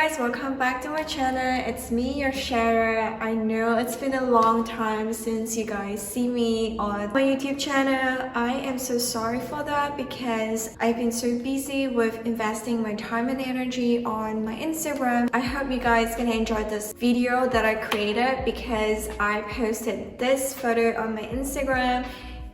guys, welcome back to my channel. It's me, your Cheryl. I know it's been a long time since you guys see me on my YouTube channel. I am so sorry for that because I've been so busy with investing my time and energy on my Instagram. I hope you guys gonna enjoy this video that I created because I posted this photo on my Instagram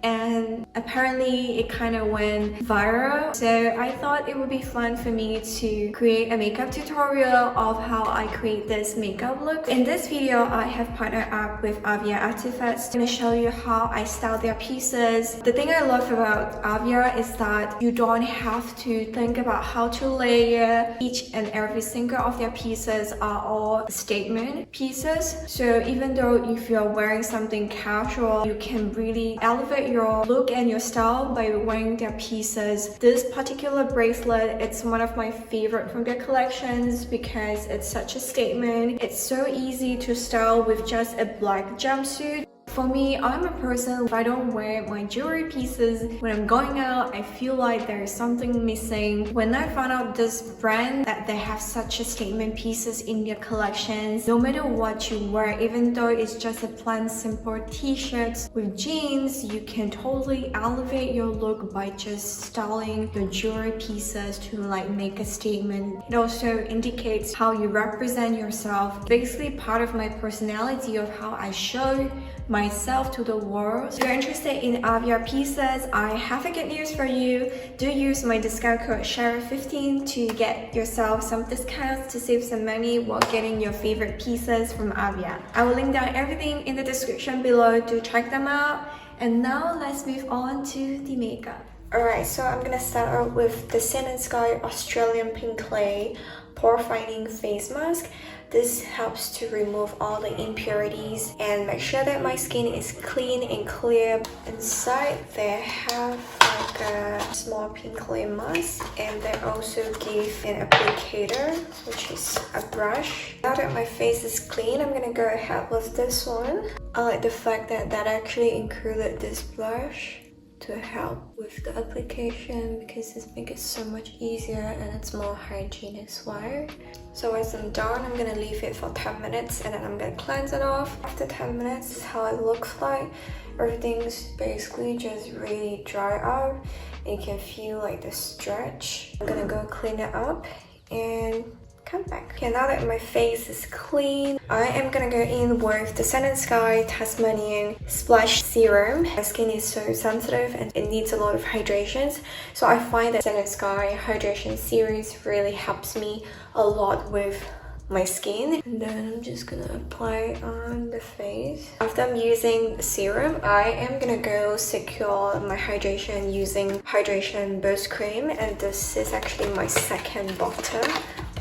and apparently it kind of went viral. So I thought it would be fun for me to create a makeup tutorial of how I create this makeup look. In this video, I have partnered up with Avra Artifacts to show you how I style their pieces. The thing I love about Avra is that you don't have to think about how to layer. Each and every single of their pieces are all statement pieces. So even though if you're wearing something casual, you can really elevate your look and your style by wearing their pieces. This particular bracelet, it's one of my favorite from their collections because it's such a statement. It's so easy to style with just a black jumpsuit. For me, I'm a person, if I don't wear my jewelry pieces when I'm going out, I feel like there is something missing. When I found out this brand that they have such a statement pieces in their collections, no matter what you wear, even though it's just a plain simple t-shirts with jeans, you can totally elevate your look by just styling your jewelry pieces to like make a statement. It also indicates how you represent yourself. Basically part of my personality of how I show myself to the world. If you're interested in Avra pieces, I have a good news for you. Do use my discount code Cheryl15 to get yourself some discounts to save some money while getting your favorite pieces from Avra. I will link down everything in the description below to check them out. And now let's move on to the makeup. Alright, so I'm gonna start out with the Sun & Sky Australian Pink Clay Porefining Face Mask. This helps to remove all the impurities and make sure that my skin is clean and clear. Inside they have like a small pink clay mask, and they also give an applicator, which is a brush. Now that my face is clean, I'm gonna go ahead with this one. I like the fact that actually included this brush to help with the application because this makes it so much easier and it's more hygienic as well. So once I'm done, I'm gonna leave it for 10 minutes and then I'm gonna cleanse it off. After 10 minutes, this is how it looks like. Everything's basically just really dry out and you can feel like the stretch. I'm gonna go clean it up and come back. Okay, now that my face is clean, I am gonna go in with the Sun & Sky Tasmanian Splash Serum. My skin is so sensitive and it needs a lot of hydrations, so I find that Sun & Sky Hydration Series really helps me a lot with my skin. And then I'm just gonna apply it on the face. After I'm using the serum, I am gonna go secure my hydration using Hydration Boost Cream, and this is actually my second bottle.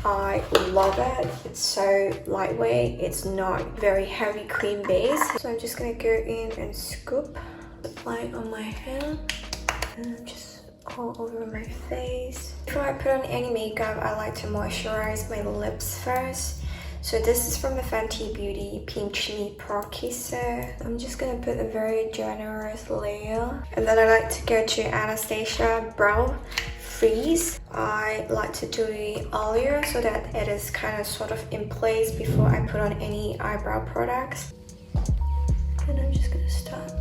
I love it. It's so lightweight. It's not very heavy cream base. So I'm just gonna go in and scoop, apply it on my hand, and just all over my face. Before I put on any makeup, I like to moisturize my lips first. So this is from the Fenty Beauty Peach Me Pro Kisser. I'm just gonna put a very generous layer. And then I like to go to Anastasia Brow Freeze. I like to do it earlier so that it is kind of sort of in place before I put on any eyebrow products. And I'm just gonna start.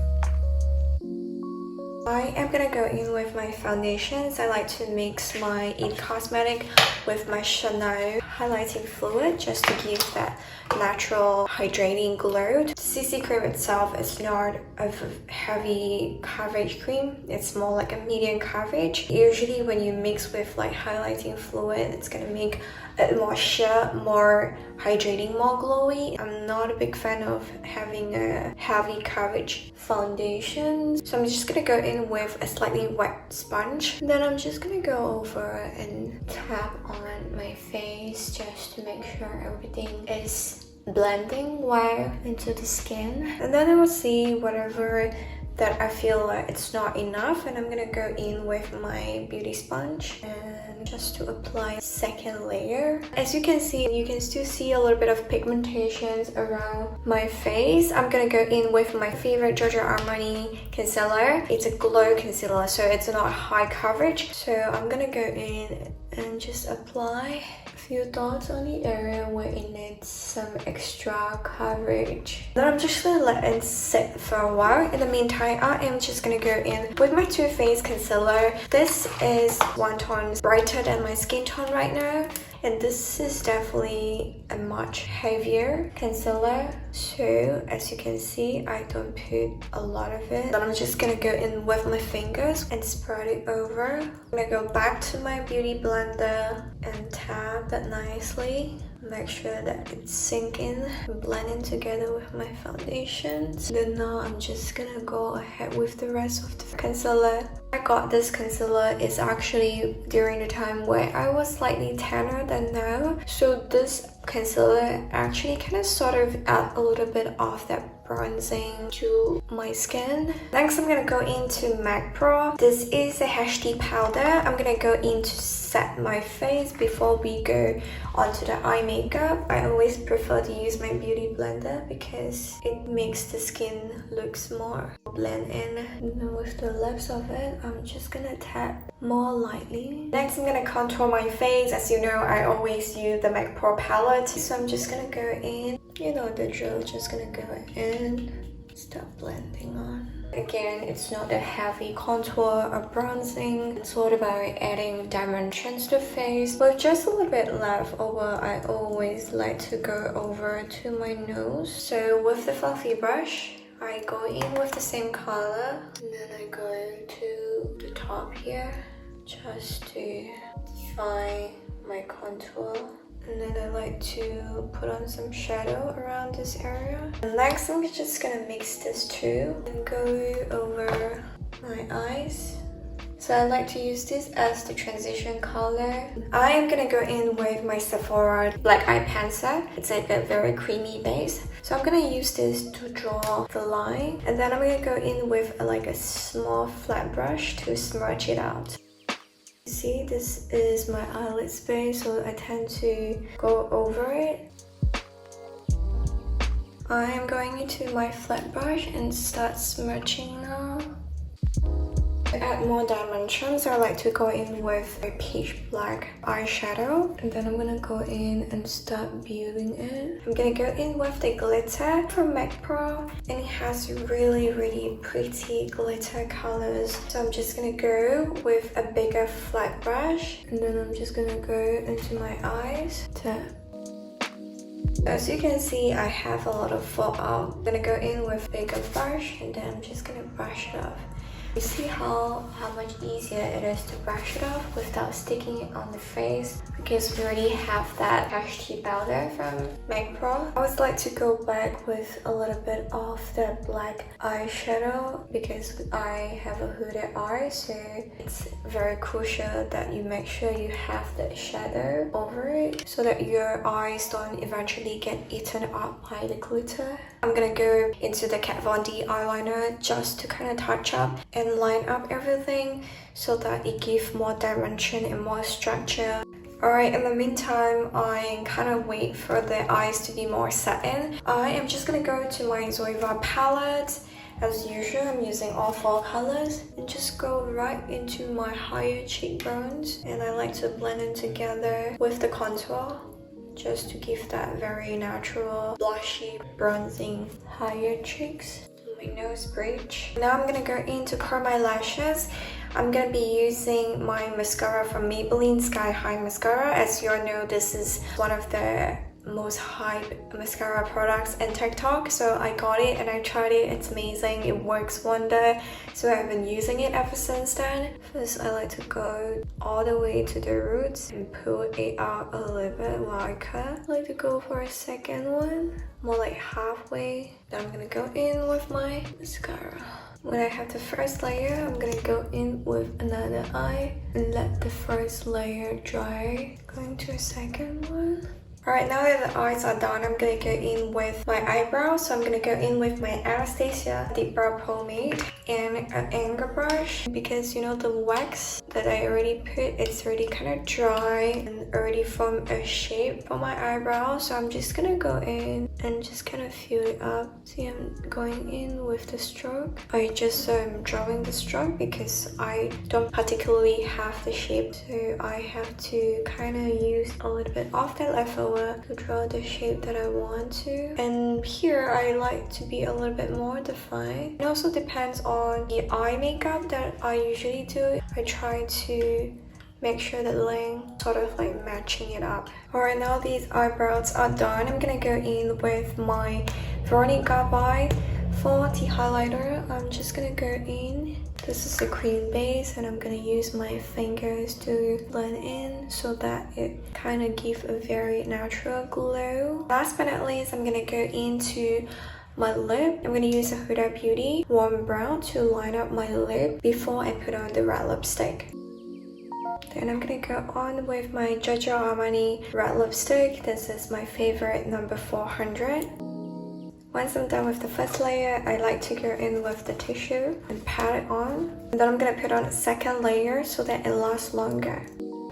I am gonna go in with my foundations. I like to mix my IT Cosmetic with my Chanel highlighting fluid just to give that natural hydrating glow. The CC cream itself is not a heavy coverage cream. It's more like a medium coverage. Usually when you mix with like highlighting fluid, it's gonna make it more sheer, more hydrating, more glowy. I'm not a big fan of having a heavy coverage foundation, so I'm just gonna go in with a slightly wet sponge. Then I'm just gonna go over and tap on my face just to make sure everything is blending well into the skin. And then I will see whatever that I feel like it's not enough, and I'm gonna go in with my beauty sponge and just to apply a second layer. As you can see, you can still see a little bit of pigmentations around my face. I'm gonna go in with my favorite Giorgio Armani concealer. It's a glow concealer, so it's not high coverage. So I'm gonna go in and just apply a few dots on the area where it needs some extra coverage. Then I'm just gonna let it sit for a while. In the meantime, I am just gonna go in with my Too Faced concealer. This is one tone brighter than my skin tone right now, and this is definitely a much heavier concealer. So as you can see, I don't put a lot of it. Then I'm just gonna go in with my fingers and spread it over. I'm gonna go back to my beauty blender and tap it nicely. Make sure that it's sinking, blending together with my foundation. Then now I'm just gonna go ahead with the rest of the concealer. I got this concealer is actually during the time where I was slightly tanner than now. So this concealer actually kind of sort of add a little bit of that bronzing to my skin. Next, I'm gonna go into Maqpro. This is a HD powder. I'm gonna go in to set my face before we go onto the eye makeup. I always prefer to use my beauty blender because it makes the skin looks more blend in. And then with the lips of it, I'm just gonna tap more lightly. Next, I'm gonna contour my face. As you know, I always use the Maqpro palette, so I'm just gonna go in. You know the drill, just gonna go in, start blending on. Again, it's not a heavy contour or bronzing. It's all about adding dimensions to face. With just a little bit left over, I always like to go over to my nose. So with the fluffy brush, I go in with the same color, and then I go to the top here just to define my contour. And then I like to put on some shadow around this area. And next, I'm just gonna mix this too and go over my eyes. So I like to use this as the transition color. I am gonna go in with my Sephora Black Eye Pencil. It's like a very creamy base. So I'm gonna use this to draw the line. And then I'm gonna go in with like a small flat brush to smudge it out. See, this is my eyelid space, so I tend to go over it. I am going into my flat brush and start smudging now. To add more dimensions, I like to go in with a peach black eyeshadow, and then I'm gonna go in and start building it. I'm gonna go in with the glitter from Maqpro, and it has really pretty glitter colors. So I'm just gonna go with a bigger flat brush, and then I'm just gonna go into my eyes. As you can see, I have a lot of fallout. I'm gonna go in with a bigger brush, and then I'm just gonna brush it off. You see how much easier it is to brush it off without sticking it on the face, because we already have that HD powder from Maqpro. I always like to go back with a little bit of that black eyeshadow because I have a Huda eye, so it's very crucial that you make sure you have that shadow over it so that your eyes don't eventually get eaten up by the glitter. I'm gonna go into the Kat Von D eyeliner just to kind of touch up and line up everything so that it gives more dimension and more structure. Alright, in the meantime, I kind of wait for the eyes to be more set in. I am just gonna go to my Zoeva palette. As usual, I'm using all 4 colors and just go right into my higher cheekbones. And I like to blend it together with the contour, just to give that very natural, blushy, bronzing higher cheeks. My nose bridge. Now I'm gonna go in to curl my lashes. I'm gonna be using my mascara from Maybelline Sky High Mascara. As you all know, this is one of the most hype mascara products in TikTok, so I got it and I tried it. It's amazing, it works wonder, so I've been using it ever since then. First, I like to go all the way to the roots and pull it out a little bit while I cut. I like to go for a second one, more like halfway. Then I'm gonna go in with my mascara. When I have the first layer, I'm gonna go in with another eye and let the first layer dry. Going to a second one. Alright, now that the eyes are done, I'm gonna go in with my eyebrows. So I'm gonna go in with my Anastasia Dipbrow pomade and an angle brush, because you know the wax that I already put, it's already kind of dry and already formed a shape for my eyebrows. So I'm just gonna go in and just kind of fill it up. See, I'm going in with the stroke. I just drawing the stroke because I don't particularly have the shape, so I have to kind of use a little bit of that leftover to draw the shape that I want to. And here I like to be a little bit more defined. It also depends on the eye makeup that I usually do. I try to make sure the length sort of like matching it up. Alright, now these eyebrows are done. I'm gonna go in with my Veronique Gabai for the highlighter. I'm just gonna go in. This is a cream base and I'm gonna use my fingers to blend in so that it kind of gives a very natural glow. Last but not least, I'm gonna go into my lip. I'm gonna use a Huda Beauty Warm Brown to line up my lip before I put on the red lipstick. Then I'm gonna go on with my Giorgio Armani red lipstick. This is my favorite, number 400. Once I'm done with the first layer, I like to go in with the tissue and pat it on. And then I'm gonna put on a second layer so that it lasts longer.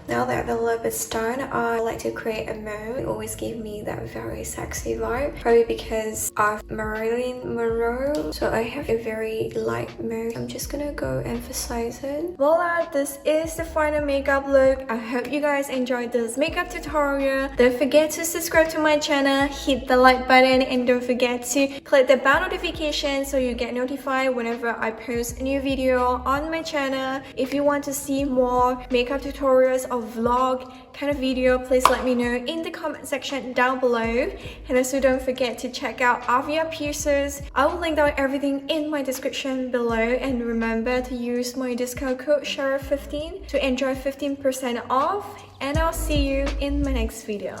Now that the lip is done, I like to create a mauve. It always gives me that very sexy vibe, probably because of Marilyn Monroe. So I have a very light mauve. I'm just gonna go emphasize it. Voila, this is the final makeup look. I hope you guys enjoyed this makeup tutorial. Don't forget to subscribe to my channel, hit the like button, and don't forget to click the bell notification so you get notified whenever I post a new video on my channel. If you want to see more makeup tutorials or vlog kind of video, please let me know in the comment section down below. And also don't forget to check out Avra Artifacts. I will link down everything in my description below, and remember to use my discount code CherylRocha15 to enjoy 15% off, and I'll see you in my next video.